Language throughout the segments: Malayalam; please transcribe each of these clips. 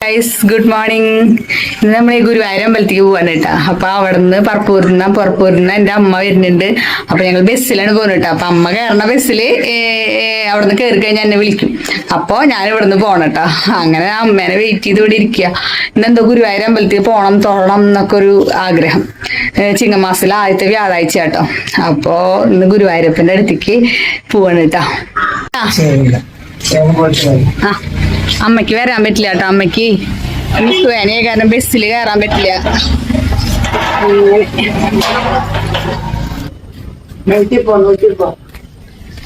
Guys good morning. ഇന്ന് നമ്മൾ ഈ ഗുരുവായൂർ അമ്പലത്തേക്ക് പോവാണ് കേട്ടാ. അപ്പൊ അവിടുന്ന് പുറപ്പൂരിന്ന് എന്റെ അമ്മ വരുന്നുണ്ട്. അപ്പൊ ഞങ്ങൾ ബസ്സിലാണ് പോകുന്നത് കേട്ടോ. അപ്പൊ അമ്മ കയറുന്ന ബസ്സില് അവിടുന്ന് കയറി കഴിഞ്ഞാൽ എന്നെ വിളിക്കും. അപ്പൊ ഞാൻ ഇവിടുന്ന് പോണട്ടാ. അങ്ങനെ അമ്മേനെ വെയിറ്റ് ചെയ്ത് ഇവിടെ ഇരിക്കുക. ഇന്നെന്തോ ഗുരുവായൂർ അമ്പലത്തേക്ക് പോണം തൊഴണം എന്നൊക്കെ ഒരു ആഗ്രഹം. ചിങ്ങമാസത്തിലെ ആദ്യത്തെ വ്യാഴാഴ്ച കേട്ടോ. അപ്പൊ ഇന്ന് ഗുരുവായൂരപ്പന്റെ അടുത്തേക്ക് പോവാണ് കേട്ടാ. അമ്മയ്ക്ക് വരാൻ പറ്റില്ല കേട്ടോ. അമ്മയ്ക്ക് വേനയെ കാരണം ബസ്സിൽ കയറാൻ പറ്റില്ല.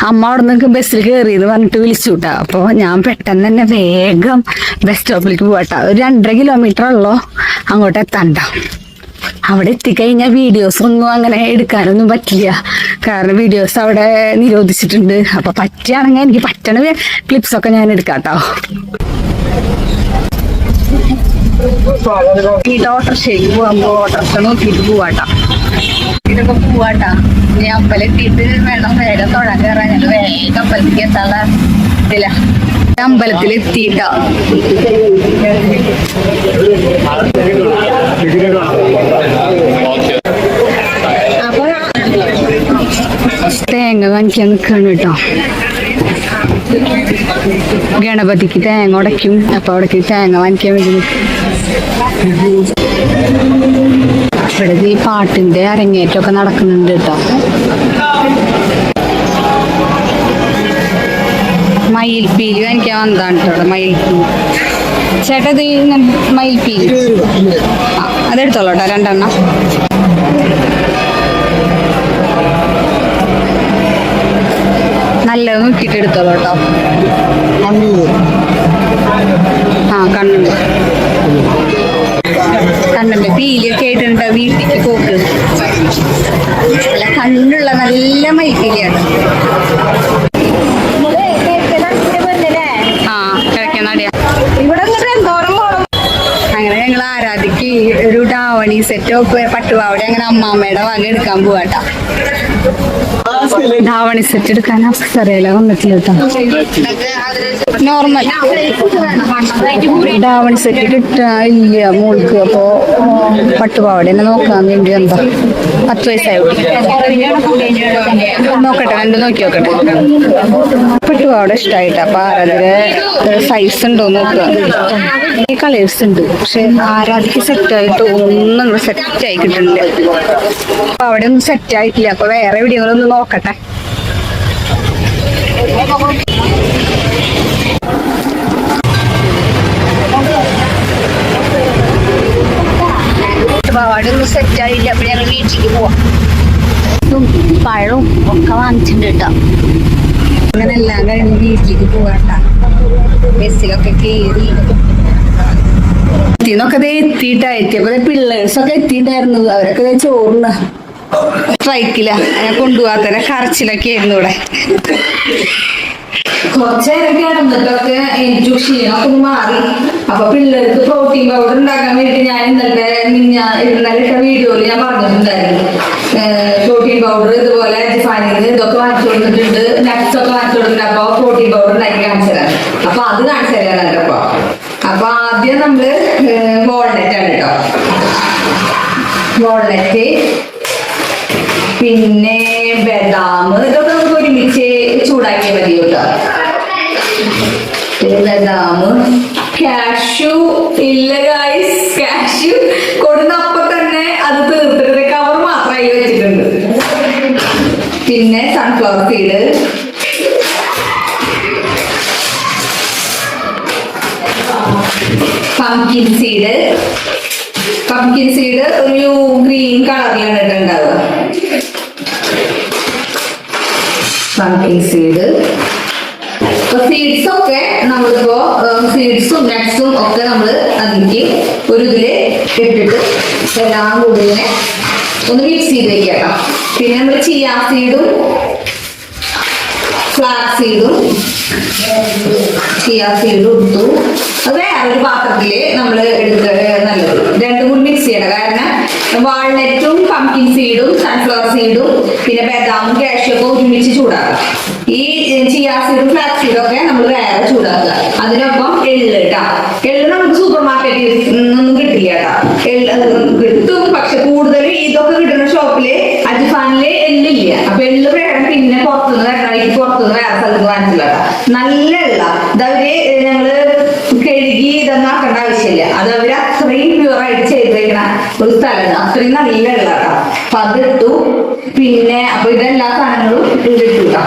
അമ്മ അവിടെ നിന്ന് ബസ്സിൽ കയറിയെന്ന് പറഞ്ഞിട്ട് വിളിച്ചു കേട്ടോ. അപ്പൊ ഞാൻ പെട്ടെന്ന് തന്നെ വേഗം ബസ് സ്റ്റോപ്പിലേക്ക് പോവാട്ടോ. ഒരു 2.5 കിലോമീറ്റർ ഉള്ളോ അങ്ങോട്ട് എത്താണ്ട. അവിടെ എത്തിക്കഴിഞ്ഞാൽ വീഡിയോസ് ഒന്നും അങ്ങനെ എടുക്കാനൊന്നും പറ്റില്ല. കാരണം വീഡിയോസ് അവിടെ നിരോധിച്ചിട്ടുണ്ട്. അപ്പൊ പറ്റുകയാണെങ്കിൽ എനിക്ക് പറ്റണ ക്ലിപ്സ് ഒക്കെ ഞാൻ എടുക്കാട്ടോ. ഓട്ടോറിക്ഷയ്ക്ക് പോകുമ്പോ ഓട്ടോറിക്ഷ നോക്കിയിട്ട് പോവാട്ടാ. ഇതൊക്കെ പോവാട്ടാ. ഇനി അമ്പലത്തിട്ട് വേണം വേഗം തൊഴാൻ കയറാൻ. ഞങ്ങൾ വേഗം അമ്പലത്തിലേക്ക് എത്താനുള്ള ഇതില്ല. അമ്പലത്തിൽ എത്തിയിട്ടാ. അപ്പൊ തേങ്ങ വാങ്ങിക്കാൻ നിൽക്കാണ് കേട്ടോ. ഗണപതിക്ക് തേങ്ങ ഉടയ്ക്കും. അപ്പൊ അവിടേക്ക് തേങ്ങ വാങ്ങിക്കാൻ വേണ്ടി ഇവിടെ ഈ പാട്ടിന്റെ അരങ്ങേറ്റമൊക്കെ നടക്കുന്നുണ്ട് കേട്ടോ. മയിൽപ്പീലി വാങ്ങിക്കാൻ വന്നതാണ് കേട്ടോ. മയിൽപ്പീലി ചേട്ടാ, ഇത് മയിൽപ്പീലി അതെടുത്തോളൂ കേട്ടോ. 2 എണ്ണം. നല്ലത് നോക്കിയിട്ട് എടുത്തോളൂ കേട്ടോ. കണ്ണുണ്ട് പീലിയൊക്കെ ആയിട്ടുണ്ട്. വീട്ടിലേക്ക് പോക്ക് നല്ല കണ്ണുള്ള നല്ല മയിൽപ്പീലിയാണ്. അങ്ങനെ ഞങ്ങൾ ആരാധിക്ക് ഒരു ധാവണി സെറ്റ് പട്ടുപാവടെ അങ്ങനെ അമ്മാമ്മയുടെ വക എടുക്കാൻ പോവാട്ടാ. ധാവണി സെറ്റ് എടുക്കാൻ അപ്സരയില വന്നിട്ടില്ല കേട്ടോ. നോർമൽ ധാവണി സെറ്റ് കിട്ടില്ല മോൾക്ക്. അപ്പോ പട്ടുപാവട തന്നെ നോക്കാൻ വേണ്ടി എന്താ 10 വയസ്സായി നോക്കട്ടെ. 2 നോക്കി നോക്കട്ടെ. പട്ടുപാവട ഇഷ്ടമായിട്ടാ. അപ്പൊ ആരാധിക സൈസ് ഉണ്ടോ നോക്കുക. ഈ കളേഴ്സ് ഉണ്ട്. പക്ഷെ ആരാധിക്ക് സെറ്റായിട്ട് ഒന്നും സെറ്റായി കിട്ടുന്നില്ല. അപ്പൊ അവിടെ ഒന്നും സെറ്റ് ആയിട്ടില്ല. അപ്പൊ വേറെ എവിടെയെങ്കിലും ഒന്ന് നോക്കട്ടെ. അവിടെ ഒന്നും സെറ്റ് ആയില്ല. അപ്പൊ ഞങ്ങൾ വീട്ടിലേക്ക് പോവാം. പഴവും ഒക്കെ വാങ്ങിച്ചിട്ടുണ്ട് കേട്ടോ. അങ്ങനെ എല്ലാം കഴിഞ്ഞ് വീട്ടിലേക്ക് പോവാട്ടാ. ബസ്സിലൊക്കെ കേറി ൊക്കെ എത്തിയപ്പോ പിള്ളേഴ്സൊക്കെ എത്തിയിട്ടായിരുന്നു. അവരൊക്കെ ചോറിന് സ്ട്രൈക്കില്ല. ഞാൻ കൊണ്ടുപോകാത്ത കരച്ചിലൊക്കെ ആയിരുന്നു ഇവിടെ. കുറച്ചേരൊക്കെ ഇടന്നിട്ടൊക്കെ എനിക്ക് ക്ഷീണമൊക്കെ ഒന്ന് മാറി. അപ്പൊ പിള്ളേർക്ക് പ്രോട്ടീൻ പൗഡർ ഉണ്ടാക്കാൻ വേണ്ടി ഞാൻ ഇന്നലെ വീഡിയോയിൽ ഞാൻ പറഞ്ഞിട്ടുണ്ടായിരുന്നു. പ്രോട്ടീൻ പൗഡർ ഇതുപോലെ അജിഫാനിന്ന് ഇതൊക്കെ വാങ്ങിച്ചു കൊടുത്തിട്ടുണ്ട്. നട്ട്സ് ഒക്കെ വാങ്ങിച്ചു കൊടുത്തിട്ടുണ്ട്. അപ്പൊ പ്രോട്ടീൻ പൗഡർ ഉണ്ടാക്കി കാണിച്ചു തരാം. അപ്പൊ അത് കാണിച്ചു തരാനല്ലോ. അപ്പൊ ആദ്യം നമ്മള് വാൾനട്ട് ആണ് കേട്ടോ. വാൾനട്ട് പിന്നെ ബദാം ഇതൊക്കെ നമുക്ക് ഒരുമിച്ച് ചൂടാക്കിയാൽ മതി കേട്ടോ. ബദാം കാഷ്യൂ ഇല്ല ഗൈസ്. കാഷ്യൂ കൊടുന്നപ്പോ തന്നെ അത് തീർത്തിട്ട് കവർ മാത്രമായി വെച്ചിട്ടുണ്ട്. പിന്നെ sunflower seed, pumpkin seed. Pumpkin seed ഒരു ഗ്രീൻ കളറിലാണ് ഇട്ടുണ്ടാവുക. Pumpkin seed. സീഡ്സ് ഒക്കെ നമ്മളിപ്പോ സീഡ്സും നട്ട്സും ഒക്കെ നമ്മൾ അതിലേക്ക് ഒരു ഇതില് ഇട്ടിട്ട് എല്ലാം കൂടി ഒന്ന് മിക്സ് ചെയ്ത് വെക്കാം. പിന്നെ നമ്മൾ ചിയാ സീഡും ഫ്ലാക്സ് സീഡും എടുത്തു. അത് വേറൊരു പാത്രത്തില് നമ്മൾ എടുക്കുക നല്ലത്. രണ്ടും കൂടി മിക്സ് ചെയ്യണം. കാരണം വാൾനട്ടും പംകിൻ സീഡും സൺഫ്ലവർ സീഡും പിന്നെ ബദാമും കാഷ്യൂ ഒക്കെ ഒരുമിച്ച് ചൂടാക്കുക. ഈ ചിയാ സീഡും ഫ്ലാക്സ് സീഡും ഒക്കെ നമ്മൾ വേറെ ചൂടാക്കുക. അതിനൊപ്പം എള്ള് കേട്ടാ. എള്ള് നമുക്ക് സൂപ്പർ മാർക്കറ്റിൽ ഒന്നും കിട്ടില്ല കേട്ടാ. കിട്ടും, പക്ഷെ കൂടുതലും ഇതൊക്കെ കിട്ടുന്ന ഷോപ്പില് അജ്ഫാനില് എള്ളില്ല. അപ്പൊ എള്ള് വേണം പിന്നെ പുറത്തുനിന്ന് വേറെ സ്ഥലത്ത് വാങ്ങിച്ചില്ല കേട്ടാ. നല്ല എള്ള ഇതവര് ഞങ്ങള് കഴുകി ഇതൊന്നും ആക്കേണ്ട ആവശ്യമില്ല. അത് അവര് അത്രയും പ്യൂറായിട്ട് ചെയ്തേക്കണ ഒരു സ്ഥലമാണ്. അത്രയും നല്ല എള്ള കേട്ടോ. അപ്പൊ അതിട്ടു. പിന്നെ അപ്പൊ ഇതെല്ലാ സാധനങ്ങളും ഇതിട്ടു കേട്ടോ.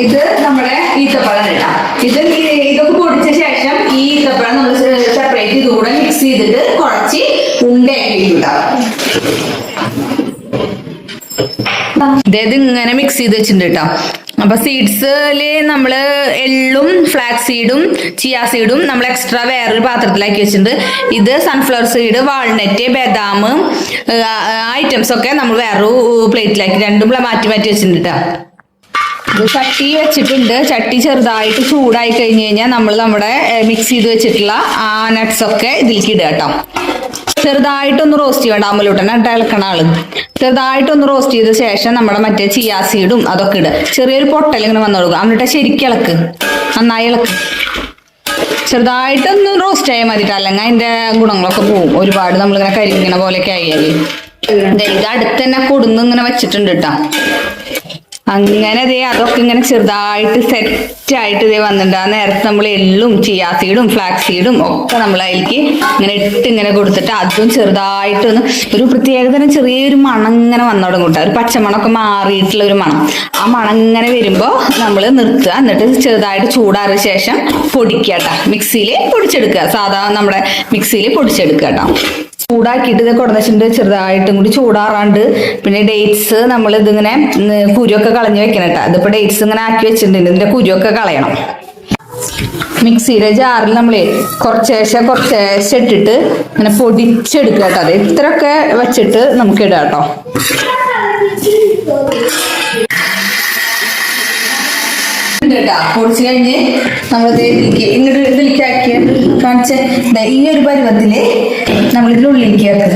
ഇത് നമ്മുടെ ഈത്തപ്പഴം ഇടാം. ഇതൊക്കെ പൊടിച്ച ശേഷം ഈ ഈത്തപ്പഴം നമ്മൾ സെപ്പറേറ്റ് ഇതുകൂടെ മിക്സ് ചെയ്തിട്ട് കുഴച്ച് ഉണ്ടയാക്കി ഇടാം. അതായത് ഇങ്ങനെ മിക്സ് ചെയ്ത് വെച്ചിട്ടുണ്ട് കേട്ടോ. അപ്പൊ സീഡ്സില് നമ്മള് എള്ളും ഫ്ലാക്സ് സീഡും ചിയാ സീഡും നമ്മൾ എക്സ്ട്രാ വേറൊരു പാത്രത്തിലാക്കി വെച്ചിട്ടുണ്ട്. ഇത് സൺഫ്ലവർ സീഡ്, വാൾനട്ട്, ബദാം ഐറ്റംസ് ഒക്കെ നമ്മൾ വേറൊരു പ്ലേറ്റിലാക്കി രണ്ടും മാറ്റി മാറ്റി വെച്ചിട്ടുണ്ട് കേട്ടോ. ഇത് ചട്ടി വെച്ചിട്ടുണ്ട്. ചട്ടി ചെറുതായിട്ട് ചൂടായി കഴിഞ്ഞ് കഴിഞ്ഞാൽ നമ്മൾ നമ്മുടെ മിക്സ് ചെയ്ത് വെച്ചിട്ടുള്ള ആ നട്ട്സ് ഒക്കെ ഇതിലേക്ക് ഇടുക കേട്ടോ. ചെറുതായിട്ടൊന്ന് റോസ്റ്റ് ചെയ്യണം. അമലൂട്ടനെ ഇളക്കണ ആള് ചെറുതായിട്ടൊന്ന് റോസ്റ്റ് ചെയ്ത ശേഷം നമ്മുടെ മറ്റേ ചിയാ സീഡും അതൊക്കെ ഇടുക. ചെറിയൊരു പൊട്ടൽ ഇങ്ങനെ വന്നു കൊടുക്കുക. എന്നിട്ട് ശരിക്കും ഇളക്ക്, നന്നായി ഇളക്ക്. ചെറുതായിട്ടൊന്ന് റോസ്റ്റ് ആയാൽ മതിട്ട്, അല്ലെങ്കിൽ അതിന്റെ ഗുണങ്ങളൊക്കെ പോവും. ഒരുപാട് നമ്മളിങ്ങനെ കരിക്കണ പോലെയൊക്കെ ആയാല്. ഇത് അടുത്ത് തന്നെ കൊടുന്ന് ഇങ്ങനെ വെച്ചിട്ടുണ്ട് കേട്ടോ. അങ്ങനെ അതൊക്കെ ഇങ്ങനെ ചെറുതായിട്ട് സെറ്റായിട്ട് വന്നിട്ടുണ്ട്. ആ നേരത്തെ നമ്മൾ എള്ളും ചിയാ സീഡും ഫ്ലാക്സ് സീഡും ഒക്കെ നമ്മൾ അതിലേക്ക് ഇങ്ങനെ ഇട്ട് ഇങ്ങനെ കൊടുത്തിട്ട് അതും ചെറുതായിട്ടൊന്ന് ഒരു പ്രത്യേകതരം ചെറിയൊരു മണം ഇങ്ങനെ വന്നു തുടങ്ങും. ഒരു പച്ചമണമൊക്കെ മാറിയിട്ടുള്ള ഒരു മണം. ആ മണം ഇങ്ങനെ വരുമ്പോൾ നമ്മൾ നിർത്തുക. എന്നിട്ട് ചെറുതായിട്ട് ചൂടാറിയ ശേഷം പൊടിക്കുക കേട്ടോ. മിക്സിയിൽ പൊടിച്ചെടുക്കുക. സാധാ നമ്മുടെ മിക്സിയിൽ പൊടിച്ചെടുക്കുക കേട്ടോ. ചൂടാക്കിയിട്ട് ഇത് കൊടുന്നിട്ടുണ്ട്. ചെറുതായിട്ടും കൂടി ചൂടാറാണ്ട്. പിന്നെ ഡേറ്റ്സ് നമ്മൾ ഇതിങ്ങനെ കുരുവൊക്കെ കളഞ്ഞ് വെക്കണം കേട്ടോ. ഇതിപ്പോൾ ഡേറ്റ്സ് ഇങ്ങനെ ആക്കി വെച്ചിട്ടുണ്ട്. ഇതിന്റെ കുരുവൊക്കെ കളയണം. മിക്സിയുടെ ജാറിൽ നമ്മള് കുറച്ചേശം ഇട്ടിട്ട് ഇങ്ങനെ പൊടിച്ചെടുക്കുക കേട്ടോ. അത് ഇത്രയൊക്കെ വെച്ചിട്ട് നമുക്ക് ഇടാം കേട്ടോ. പൊടിച്ചു കഴിഞ്ഞ് നമ്മൾ ഇങ്ങോട്ട് ഇതിലേക്ക് ആക്കിയ കാണിച്ച ഈ ഒരു പരുവത്തില് നമ്മൾ ഇതിനുള്ളിലേക്ക് ആക്കുക.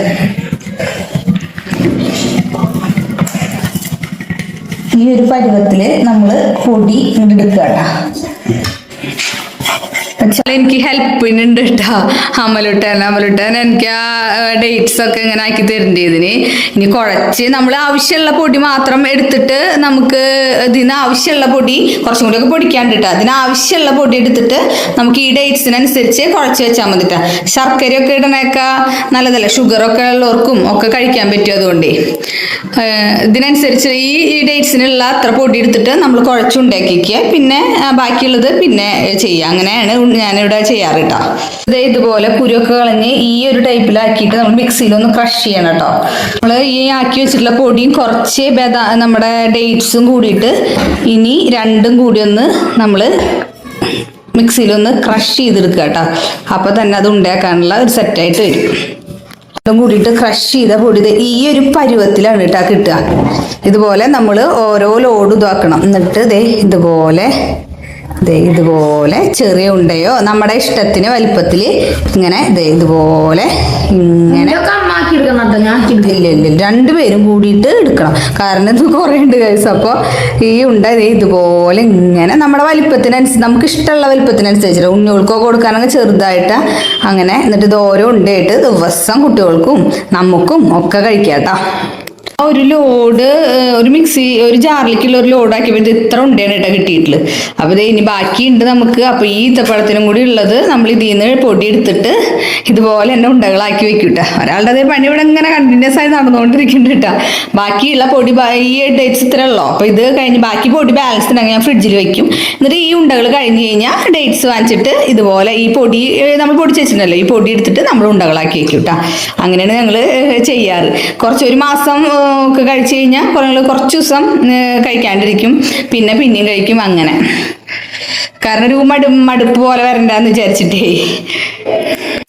ഈ ഒരു പരുവത്തില് നമ്മള് പൊടി ഇങ്ങോട്ട് എടുക്കുക കേട്ടോ. എനിക്ക് ഹെൽപ്പിനുണ്ട് കേട്ടോ അമലുട്ടൻ എനിക്ക് ആ ഡേറ്റ്സ് ഒക്കെ ഇങ്ങനെ ആക്കി തരേണ്ടി. ഇതിന് ഇനി കുഴച്ച് നമ്മൾ ആവശ്യമുള്ള പൊടി മാത്രം എടുത്തിട്ട് നമുക്ക് ഇതിന് ആവശ്യമുള്ള പൊടി കുറച്ചും കൂടി ഒക്കെ പൊടിക്കാണ്ട് കേട്ടോ. അതിന് ആവശ്യമുള്ള പൊടി എടുത്തിട്ട് നമുക്ക് ഈ ഡേറ്റ്സിനനുസരിച്ച് കുഴച്ച് വെച്ചാൽ മതി കേട്ടോ. ശർക്കരയൊക്കെ ഇടണേക്കാ നല്ലതല്ല. ഷുഗറൊക്കെ ഉള്ളവർക്കും ഒക്കെ കഴിക്കാൻ പറ്റും. അതുകൊണ്ട് ഇതിനനുസരിച്ച് ഈ ഡേറ്റ്സിനുള്ള അത്ര പൊടി എടുത്തിട്ട് നമ്മൾ കുഴച്ചുണ്ടാക്കിക്കുക. പിന്നെ ബാക്കിയുള്ളത് പിന്നെ ചെയ്യാം. അങ്ങനെയാണ് ഞാനിവിടെ ചെയ്യാറ് കേട്ടോ. ഇതുപോലെ കുരുവൊക്കെ കളഞ്ഞ് ഈ ഒരു ടൈപ്പിലാക്കിയിട്ട് നമ്മൾ മിക്സിയിലൊന്ന് ക്രഷ് ചെയ്യണം കേട്ടോ. നമ്മൾ ഈ ആക്കി വെച്ചിട്ടുള്ള പൊടിയും കുറച്ച് നമ്മുടെ ഡേറ്റ്സും കൂടിയിട്ട് ഇനി രണ്ടും കൂടി ഒന്ന് നമ്മൾ മിക്സിയിലൊന്ന് ക്രഷ് ചെയ്തെടുക്കുക കേട്ടോ. അപ്പൊ തന്നെ അത് ഉണ്ടാക്കാനുള്ള ഒരു സെറ്റായിട്ട് വരും. അതും കൂടിയിട്ട് ക്രഷ് ചെയ്ത പൊടി ഈ ഒരു പരുവത്തിലാണ് കേട്ടോ കിട്ടുക. ഇതുപോലെ നമ്മൾ ഓരോ ലോഡ് ഇതാക്കണം. എന്നിട്ട് ഇതുപോലെ ചെറിയ ഉണ്ടയോ നമ്മുടെ ഇഷ്ടത്തിന് വലിപ്പത്തിൽ ഇങ്ങനെ ഇതുപോലെ ഇങ്ങനെ ഇല്ല രണ്ടുപേരും കൂടിയിട്ട് എടുക്കണം. കാരണം ഇത് കുറേ ഉണ്ട് കൈസ്. അപ്പോൾ ഈ ഉണ്ട ഇതുപോലെ ഇങ്ങനെ നമ്മുടെ വലിപ്പത്തിനനുസരിച്ച് നമുക്ക് ഇഷ്ടമുള്ള വലിപ്പത്തിനനുസരിച്ച് ഉണ്ണികൾക്കൊക്കെ കൊടുക്കാനൊക്കെ ചെറുതായിട്ട് അങ്ങനെ. എന്നിട്ട് ഇത് ഓരോ ഉണ്ടയായിട്ട് ദിവസം കുട്ടികൾക്കും നമുക്കും ഒക്കെ കഴിക്കാം കേട്ടോ. ഒരു ലോഡ് ഒരു ജാറിലേക്കുള്ള ഒരു ലോഡാക്കിയപ്പോൾ ഇത് ഇത്ര ഉണ്ടയാണ് കേട്ടോ കിട്ടിയിട്ടുള്ളത്. അപ്പോൾ ഇനി ബാക്കിയുണ്ട് നമുക്ക്. അപ്പോൾ ഈ ഈത്തപ്പഴത്തിനും കൂടി ഉള്ളത് നമ്മൾ ഇതിൽ നിന്ന് പൊടി എടുത്തിട്ട് ഇതുപോലെ തന്നെ ഉണ്ടകളാക്കി വെക്കും കേട്ടോ. ഒരാളുടെ അതേ പണി ഇവിടെ ഇങ്ങനെ കണ്ടിന്യൂസ് ആയി നടന്നുകൊണ്ടിരിക്കുന്നുണ്ട് കേട്ടോ. ബാക്കിയുള്ള പൊടി ഈ ഡേറ്റ്സ് ഇത്ര ഉള്ളൂ. അപ്പോൾ ഇത് കഴിഞ്ഞ് ബാക്കി പൊടി ബാലൻസ് ഉണ്ടെങ്കിൽ ഞാൻ ഫ്രിഡ്ജിൽ വെക്കും. എന്നിട്ട് ഈ ഉണ്ടകൾ കഴിഞ്ഞ് കഴിഞ്ഞാൽ ഡേറ്റ്സ് വാങ്ങിച്ചിട്ട് ഇതുപോലെ ഈ പൊടി നമ്മൾ പൊടിച്ച് വെച്ചിട്ടുണ്ടല്ലോ ഈ പൊടി എടുത്തിട്ട് നമ്മൾ ഉണ്ടകളാക്കി വെക്കും കേട്ടോ. അങ്ങനെയാണ് ഞങ്ങൾ ചെയ്യാറ്. ഒരു മാസം ഒക്കെ കഴിച്ചു കഴിഞ്ഞാൽ കുറച്ച് ദിവസം കഴിക്കാണ്ടിരിക്കും. പിന്നെയും കഴിക്കും. അങ്ങനെ കാരണം ഒരു മടുപ്പ് പോലെ വരണ്ടെന്ന് വിചാരിച്ചിട്ടേ.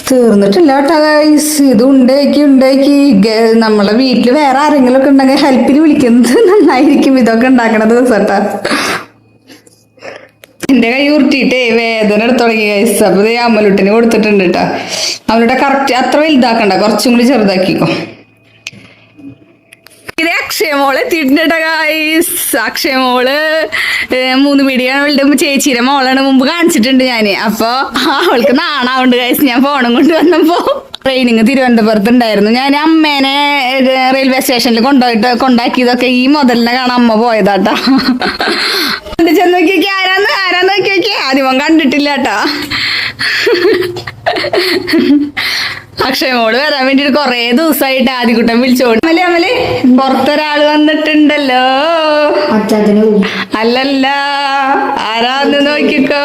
തീർന്നിട്ടില്ല കേട്ടോ ഗൈസ്. ഇത് ഉണ്ടാക്കി നമ്മളെ വീട്ടിൽ വേറെ ആരെങ്കിലും ഒക്കെ ഉണ്ടെങ്കിൽ ഹെൽപ്പിന് വിളിക്കുന്നത് നന്നായിരിക്കും. ഇതൊക്കെ ഉണ്ടാക്കണ ദിവസം കേട്ടോ. എന്റെ കൈ ഉരുട്ടിട്ടേ വേദന എടുത്ത് തുടങ്ങി ഗൈസ്. അപ്പൊ ഇത് അമ്മലുട്ടിന് കൊടുത്തിട്ടുണ്ട് കേട്ടോ. അവളുടെ കറക്റ്റ് അത്ര വലുതാക്കണ്ട, കുറച്ചും കൂടി ചെറുതാക്കിക്കോ. ഇത് അക്ഷയമോള് എത്തിയിട്ടുണ്ട് ഗൈസ്. അക്ഷയമോള് 3 മീഡിയാണ് അവളുടെ ചേച്ചിയുടെ മോളാണ് മുമ്പ് കാണിച്ചിട്ടുണ്ട് ഞാന്. അപ്പൊ അവൾക്ക് നാണാവുണ്ട് ഗൈസ്. ഞാൻ ഫോണും കൊണ്ട് വന്നപ്പോ ട്രെയിനിങ് തിരുവനന്തപുരത്ത് ഉണ്ടായിരുന്നു. ഞാൻ അമ്മേനെ റെയിൽവേ സ്റ്റേഷനിൽ കൊണ്ടാക്കിയതൊക്കെ ഈ മുതലിനെ കാണാൻ അമ്മ പോയതാട്ടാ. ചെന്ന് നോക്കിയൊക്കെ ആരാന്ന് നോക്കിയൊക്കെ ആദ്യം കണ്ടിട്ടില്ല കേട്ടാ. അക്ഷയമോള് വരാൻ വേണ്ടിട്ട് കൊറേ ദിവസമായിട്ട് ആദ്യക്കുട്ടൻ വിളിച്ചോണ്ട് അമല് പുറത്തൊരാള് വന്നിട്ടുണ്ടല്ലോ. അല്ലല്ല ആരാന്ന് നോക്കിക്കോ.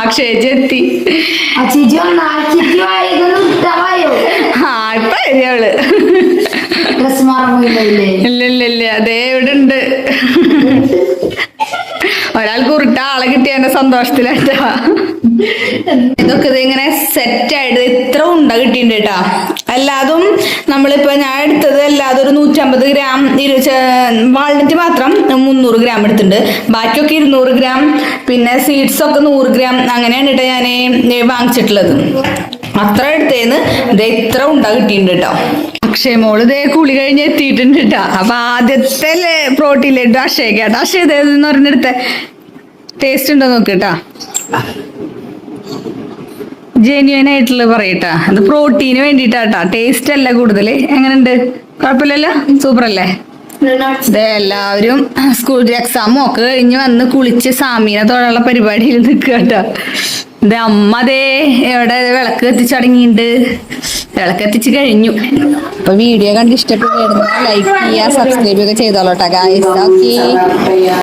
അക്ഷയച്ചെത്തി. ഇപ്പൊ അവള് ഇല്ല അതേ ഇവിടെ ഉണ്ട്. ഒരാൾക്ക് ഉരുട്ട ആളെ കിട്ടിയ സന്തോഷത്തിലാട്ടാ. ഇതൊക്കെ ഇത് ഇങ്ങനെ സെറ്റായിട്ട് ഇത്ര ഉണ്ട കിട്ടിയിട്ടുണ്ട് കേട്ടാ. എല്ലാതും നമ്മളിപ്പോ ഞാൻ എടുത്തത് എല്ലാതും ഒരു 150 ഗ്രാം വാൾനട്ട് മാത്രം 300 ഗ്രാം എടുത്തിട്ടുണ്ട്. ബാക്കിയൊക്കെ 200 ഗ്രാം, പിന്നെ സീഡ്സ് ഒക്കെ 100 ഗ്രാം അങ്ങനെയാണ് കേട്ടോ ഞാൻ വാങ്ങിച്ചിട്ടുള്ളത്. അത്ര എടുത്തേന്ന് ഇതേ ഇത്ര ഉണ്ട കിട്ടിയിട്ടുണ്ട് കേട്ടോ. അക്ഷയമോള് ഇതേ കുളി കഴിഞ്ഞ് എത്തിയിട്ടുണ്ട് കേട്ടോ. അപ്പൊ ആദ്യത്തെ പ്രോട്ടീൻ ലഡു അക്ഷയ്ക്കാട്ടോ. അക്ഷയ ഇതേന്ന് പറഞ്ഞെടുത്ത ടേസ്റ്റ് ഉണ്ടോ നോക്കിട്ടാ. ജെന്യുവൻ ആയിട്ടുള്ള പറയട്ടാ. അത് പ്രോട്ടീന് വേണ്ടിട്ടാട്ടാ, ടേസ്റ്റ് അല്ല കൂടുതൽ. എങ്ങനെയുണ്ട്? കുഴപ്പമില്ലല്ലോ, സൂപ്പർ അല്ലേ? എല്ലാവരും സ്കൂൾ എക്സാമും ഒക്കെ കഴിഞ്ഞ് വന്ന് കുളിച്ച് സാമീനെ തൊഴുള്ള പരിപാടിയിൽ നിൽക്കുക കേട്ടോ. ഇത് അമ്മ അതേ എവിടെ വിളക്ക് കത്തിച്ചടങ്ങിയിട്ടുണ്ട്. വിളക്ക് കത്തിച്ച് കഴിഞ്ഞു. അപ്പൊ വീഡിയോ കണ്ട് ഇഷ്ടപ്പെട്ടായിരുന്നു ലൈക്ക് ചെയ്യുക, സബ്സ്ക്രൈബ് ഒക്കെ ചെയ്തോളൂട്ടാ ഗായ്സ്. ഓക്കേ.